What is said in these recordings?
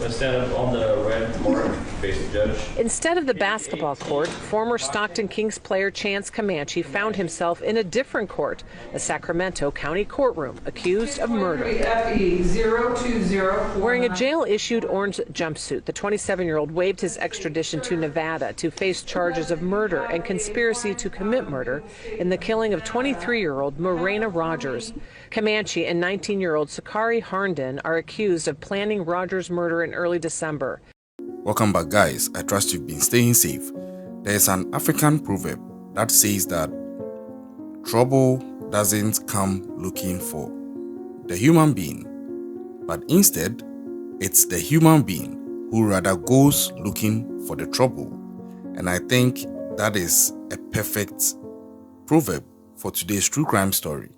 Stand up on the red mark, face the judge. Instead of the basketball court, former Stockton Kings player Chance Comanche found himself in a different court, a Sacramento County courtroom, accused of murder. Wearing a jail-issued orange jumpsuit, the 27-year-old waived his extradition to Nevada to face charges of murder and conspiracy to commit murder in the killing of 23-year-old Marayna Rodgers. Comanche and 19-year-old Sakari Harnden are accused of planning Rodgers' murder in early December. Welcome back, guys. I trust you've been staying safe. There's an African proverb that says that trouble doesn't come looking for the human being, but instead it's the human being who rather goes looking for the trouble. And I think that is a perfect proverb for today's true crime story.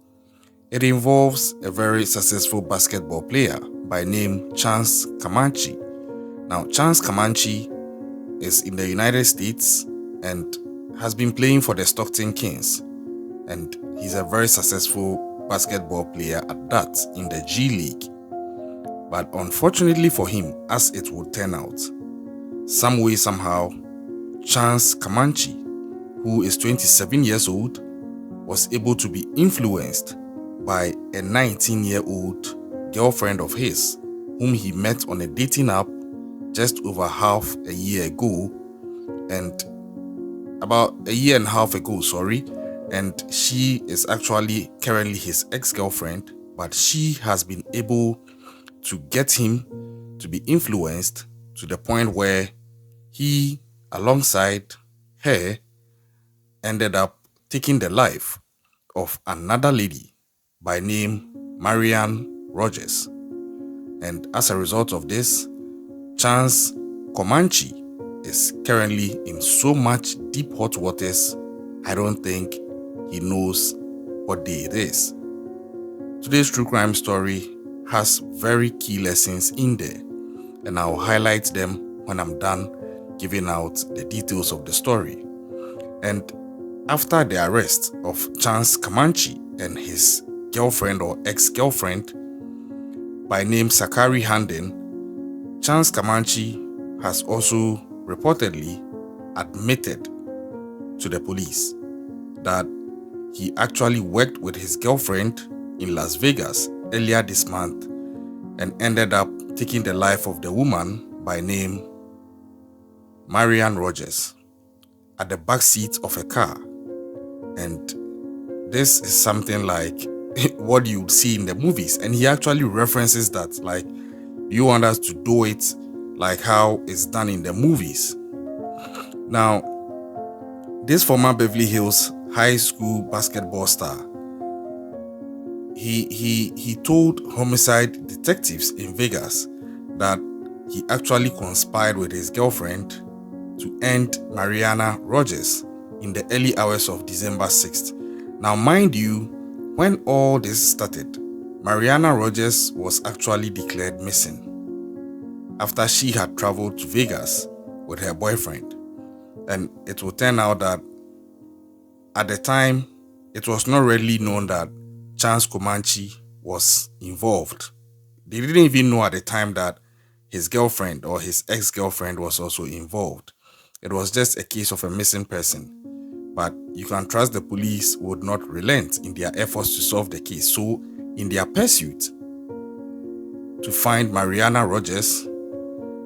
It involves a very successful basketball player by name Chance Comanche. Now, Chance Comanche is in the United States and has been playing for the Stockton Kings. And he's a very successful basketball player at that in the G League. But unfortunately for him, as it would turn out, some way, somehow, Chance Comanche, who is 27 years old, was able to be influenced by a 19-year-old girlfriend of his, whom he met on a dating app just over half a year ago, and about a year and a half ago, and she is actually currently his ex-girlfriend, but she has been able to get him to be influenced to the point where he, alongside her, ended up taking the life of another lady by name Marayna Rodgers. And as a result of this, Chance Comanche is currently in so much deep hot waters, I don't think he knows what day it is. Today's true crime story has very key lessons in there, and I'll highlight them when I'm done giving out the details of the story. And after the arrest of Chance Comanche and his girlfriend or ex-girlfriend by name Sakari Harnden, Chance Comanche has also reportedly admitted to the police that he actually worked with his girlfriend in Las Vegas earlier this month and ended up taking the life of the woman by name Marayna Rodgers at the back seat of a car. And this is something like what you would see in the movies, and he actually references that, like, you want us to do it like how it's done in the movies. Now, this former Beverly Hills high school basketball star, he told homicide detectives in Vegas that he actually conspired with his girlfriend to end Marayna Rodgers in the early hours of December 6th. Now, mind you, when all this started, Marayna Rodgers was actually declared missing after she had traveled to Vegas with her boyfriend. And it will turn out that at the time, it was not really known that Chance Comanche was involved. They didn't even know at the time that his girlfriend or his ex-girlfriend was also involved. It was just a case of a missing person. But you can trust the police would not relent in their efforts to solve the case. So, in their pursuit to find Marayna Rodgers,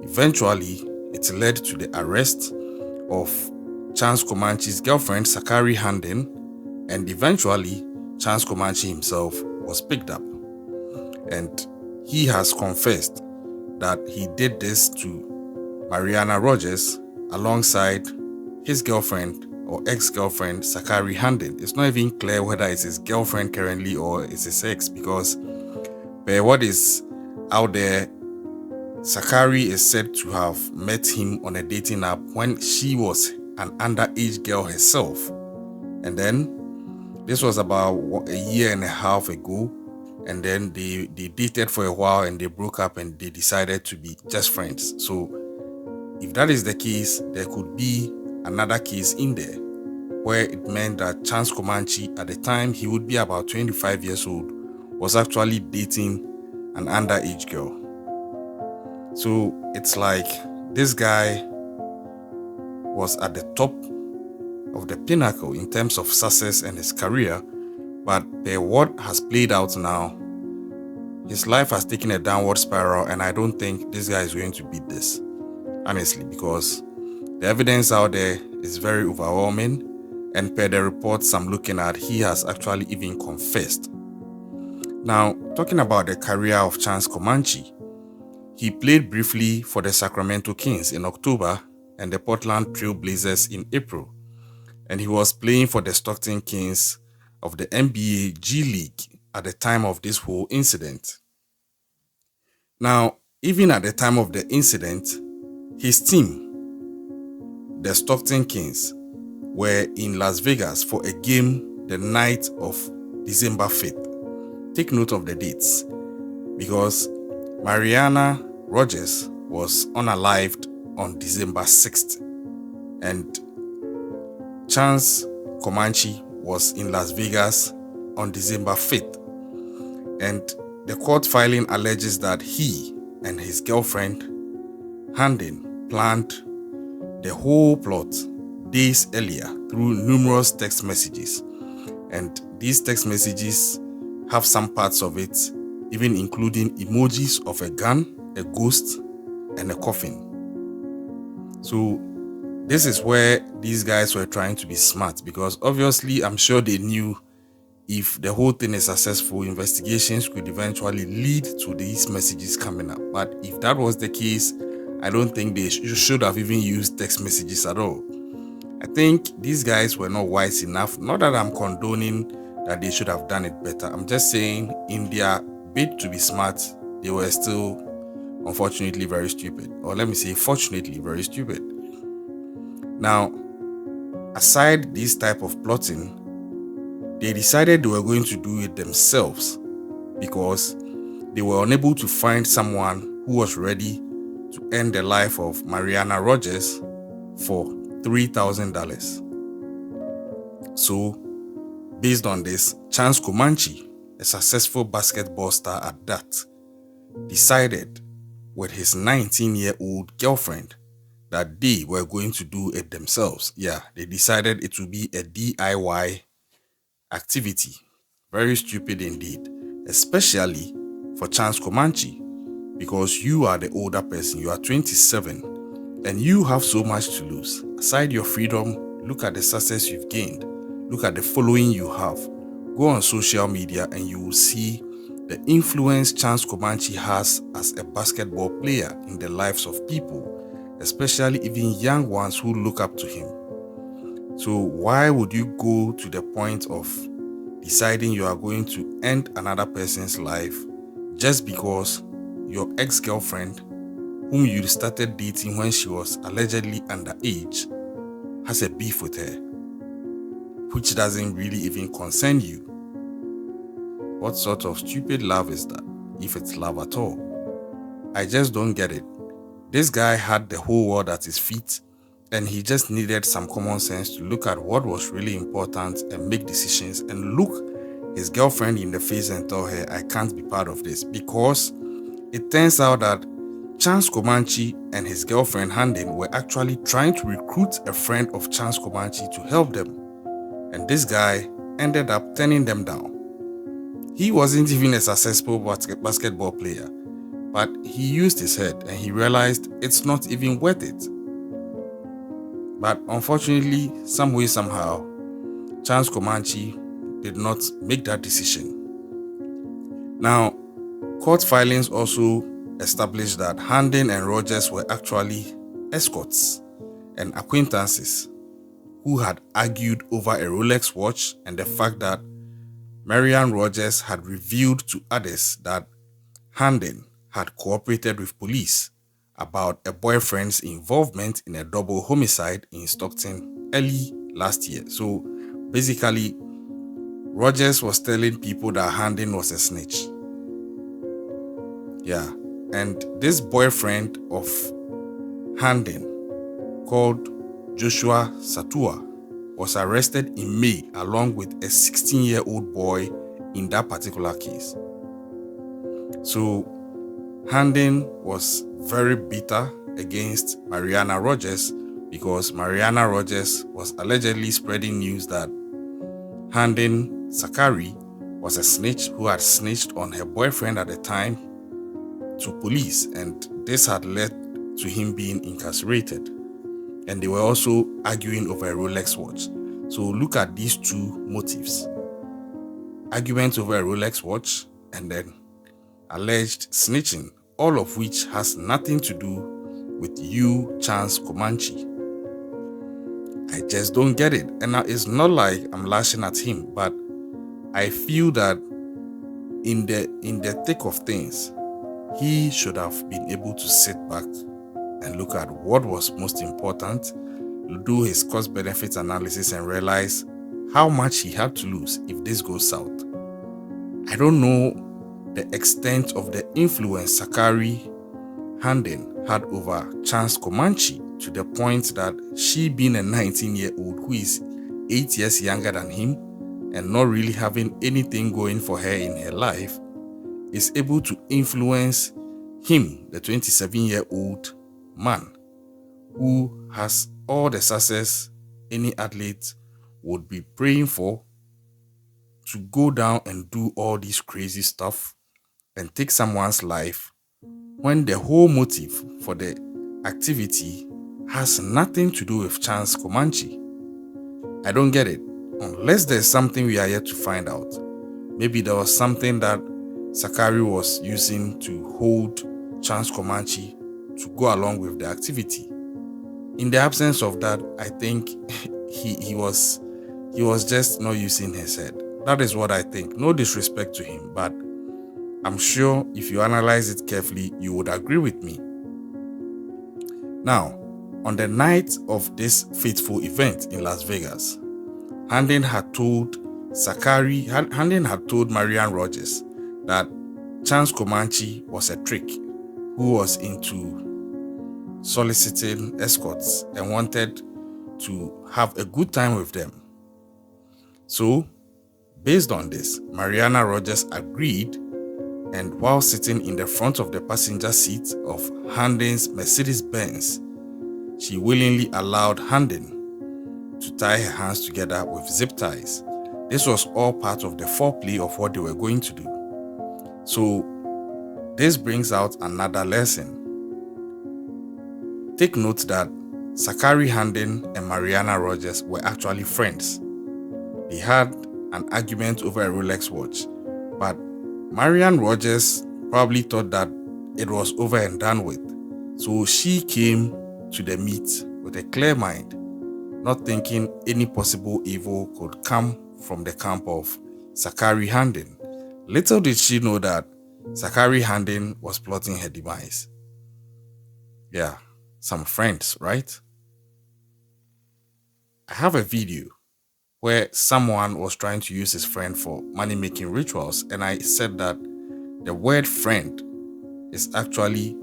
eventually it led to the arrest of Chance Comanche's girlfriend, Sakari Harnden, and eventually Chance Comanche himself was picked up. And he has confessed that he did this to Marayna Rodgers alongside his girlfriend or ex-girlfriend Sakari Harnden. It's not even clear whether it's his girlfriend currently or it's his ex, because by what is out there, Sakari is said to have met him on a dating app when she was an underage girl herself. And then this was about a year and a half ago, and then they dated for a while and they broke up and they decided to be just friends. So if that is the case, there could be another case in there where it meant that Chance Comanche, at the time he would be about 25 years old, was actually dating an underage girl. So it's like this guy was at the top of the pinnacle in terms of success and his career, but what has played out now, his life has taken a downward spiral, and I don't think this guy is going to beat this, honestly, because the evidence out there is very overwhelming, and per the reports I'm looking at, he has actually even confessed. Now, talking about the career of Chance Comanche, he played briefly for the Sacramento Kings in October and the Portland Trail Blazers in April, and he was playing for the Stockton Kings of the NBA G League at the time of this whole incident. Now, even at the time of the incident, his team, the Stockton Kings, were in Las Vegas for a game the night of December 5th. Take note of the dates, because Marayna Rodgers was unalived on December 6th, and Chance Comanche was in Las Vegas on December 5th. And the court filing alleges that he and his girlfriend, Harnden, planned the whole plot days earlier through numerous text messages. And these text messages have some parts of it, even including emojis of a gun, a ghost, and a coffin. So this is where these guys were trying to be smart, because obviously I'm sure they knew if the whole thing is successful, investigations could eventually lead to these messages coming up. But if that was the case, I don't think they should have even used text messages at all. I think these guys were not wise enough. Not that I'm condoning that they should have done it better. I'm just saying in their bid to be smart, they were still, unfortunately, very stupid. Or let me say, fortunately, very stupid. Now, aside this type of plotting, they decided they were going to do it themselves because they were unable to find someone who was ready to end the life of Marayna Rodgers for $3,000. So, based on this, Chance Comanche, a successful basketball star at that, decided with his 19-year-old girlfriend that they were going to do it themselves. Yeah, they decided it would be a DIY activity. Very stupid indeed, especially for Chance Comanche, because you are the older person. You are 27 and you have so much to lose. Aside your freedom, look at the success you've gained. Look at the following you have. Go on social media and you will see the influence Chance Comanche has as a basketball player in the lives of people, especially even young ones who look up to him. So why would you go to the point of deciding you are going to end another person's life just because your ex-girlfriend, whom you started dating when she was allegedly underage, has a beef with her, which doesn't really even concern you? What sort of stupid love is that, if it's love at all? I just don't get it. This guy had the whole world at his feet, and he just needed some common sense to look at what was really important and make decisions and look his girlfriend in the face and tell her, I can't be part of this. Because it turns out that Chance Comanche and his girlfriend Harnden were actually trying to recruit a friend of Chance Comanche to help them. And this guy ended up turning them down. He wasn't even a successful basketball player, but he used his head and he realized it's not even worth it. But unfortunately, some way, somehow, Chance Comanche did not make that decision. Now, court filings also established that Harnden and Rodgers were actually escorts and acquaintances who had argued over a Rolex watch and the fact that Marayna Rodgers had revealed to others that Harnden had cooperated with police about a boyfriend's involvement in a double homicide in Stockton early last year. So basically, Rodgers was telling people that Harnden was a snitch. Yeah, and this boyfriend of Harnden, called Joshua Satua, was arrested in May along with a 16-year-old boy in that particular case. So Harnden was very bitter against Marayna Rodgers because Marayna Rodgers was allegedly spreading news that Harnden Sakari was a snitch who had snitched on her boyfriend at the time to police, and this had led to him being incarcerated. And they were also arguing over a Rolex watch. So look at these two motives: argument over a Rolex watch and then alleged snitching, all of which has nothing to do with you, Chance Comanche. I just don't get it. And now it's not like I'm lashing at him, but I feel that in the thick of things, he should have been able to sit back and look at what was most important, do his cost-benefit analysis, and realize how much he had to lose if this goes south. I don't know the extent of the influence Sakari Harnden had over Chance Comanche to the point that she, being a 19-year-old who is 8 years younger than him and not really having anything going for her in her life, is able to influence him, the 27-year-old man who has all the success any athlete would be praying for, to go down and do all this crazy stuff and take someone's life when the whole motive for the activity has nothing to do with Chance Comanche. I don't get it, unless there's something we are yet to find out. Maybe there was something that Sakari was using to hold Chance Comanche to go along with the activity. In the absence of that, I think he was just not using his head. That is what I think. No disrespect to him, but I'm sure if you analyze it carefully, you would agree with me. Now, on the night of this fateful event in Las Vegas, Harnden had told Marayna Rodgers that Chance Comanche was a trick who was into soliciting escorts and wanted to have a good time with them. So, based on this, Marayna Rodgers agreed, and while sitting in the front of the passenger seat of Harden's Mercedes-Benz, she willingly allowed Harnden to tie her hands together with zip ties. This was all part of the foreplay of what they were going to do. So, this brings out another lesson. Take note that Sakari Harnden and Marayna Rodgers were actually friends. They had an argument over a Rolex watch, but Marayna Rodgers probably thought that it was over and done with. So she came to the meet with a clear mind, not thinking any possible evil could come from the camp of Sakari Harnden. Little did she know that Sakari Harnden was plotting her demise. Yeah, some friends, right? I have a video where someone was trying to use his friend for money-making rituals, and I said that the word friend is actually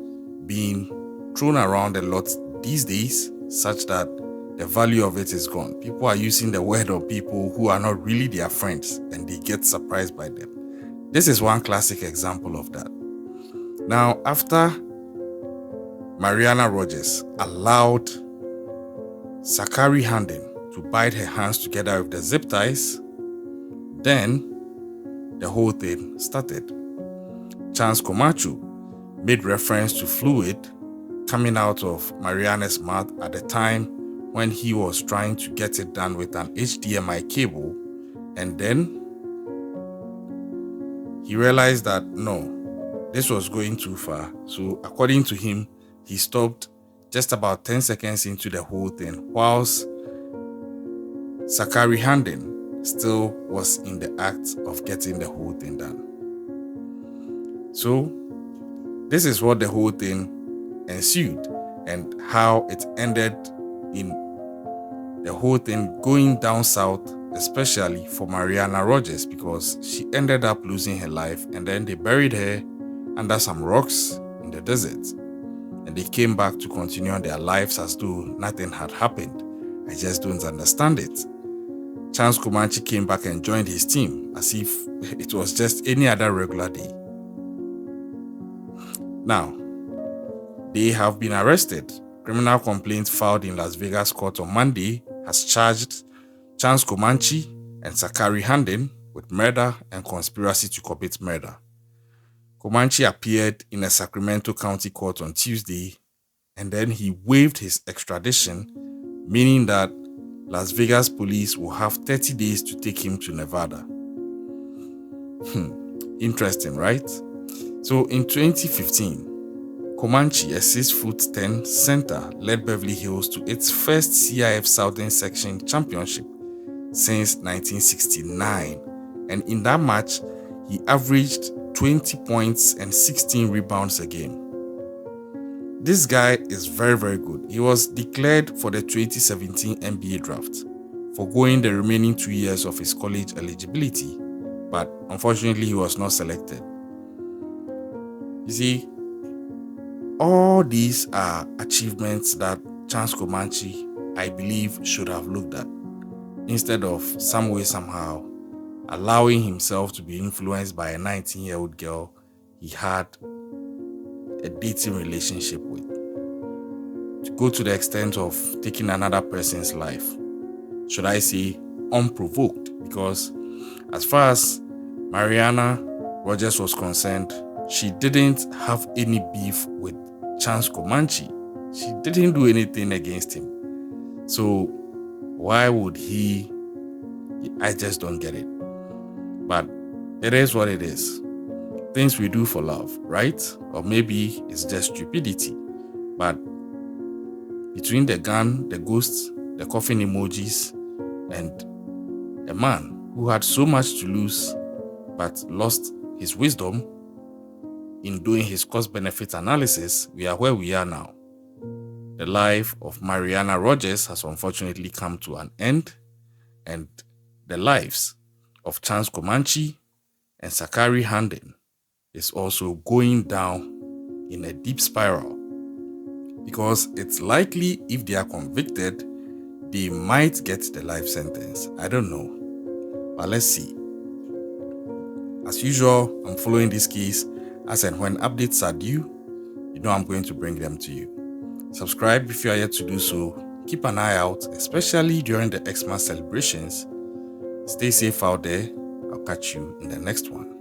being thrown around a lot these days, such that the value of it is gone. People are using the word on people who are not really their friends, and they get surprised by them. This is one classic example of that. Now, after Marayna Rodgers allowed Sakari Harnden to bind her hands together with the zip ties, then the whole thing started. Chance Comanche made reference to fluid coming out of Marayna's mouth at the time when he was trying to get it done with an HDMI cable, and then he realized that no, this was going too far. So according to him, he stopped just about 10 seconds into the whole thing, whilst Sakari Harnden still was in the act of getting the whole thing done. So this is what the whole thing ensued, and how it ended in the whole thing going down south, especially for Marayna Rodgers, because she ended up losing her life, and then they buried her under some rocks in the desert, and they came back to continue on their lives as though nothing had happened. I just don't understand it. Chance Comanche came back and joined his team as if it was just any other regular day. Now, they have been arrested. Criminal complaint filed in Las Vegas court on Monday has charged Chance Comanche and Sakari Harnden with murder and conspiracy to commit murder. Comanche appeared in a Sacramento County court on Tuesday, and then he waived his extradition, meaning that Las Vegas police will have 30 days to take him to Nevada. Interesting, right? So in 2015, Comanche, a 6'10" center, led Beverly Hills to its first CIF Southern Section championship since 1969. And in that match, he averaged 20 points and 16 rebounds a game. This guy is very, very good. He was declared for the 2017 NBA draft, foregoing the remaining 2 years of his college eligibility, but unfortunately he was not selected. You see, all these are achievements that Chance Comanche, I believe, should have looked at, instead of some way, somehow, allowing himself to be influenced by a 19-year-old girl he had a dating relationship with, to go to the extent of taking another person's life. Should I say unprovoked? Because as far as Marayna Rodgers was concerned, she didn't have any beef with Chance Comanche. She didn't do anything against him. So why would he? I just don't get it. But it is what it is. Things we do for love, right? Or maybe it's just stupidity. But between the gun, the ghosts, the coffin emojis, and a man who had so much to lose but lost his wisdom in doing his cost-benefit analysis, we are where we are now. The life of Marayna Rodgers has unfortunately come to an end, and the lives of Chance Comanche and Sakari Harnden is also going down in a deep spiral, because it's likely if they are convicted, they might get the life sentence. I don't know, but let's see. As usual, I'm following this case as and when updates are due. You know I'm going to bring them to you. Subscribe if you are yet to do so. Keep an eye out, especially during the Xmas celebrations. Stay safe out there. I'll catch you in the next one.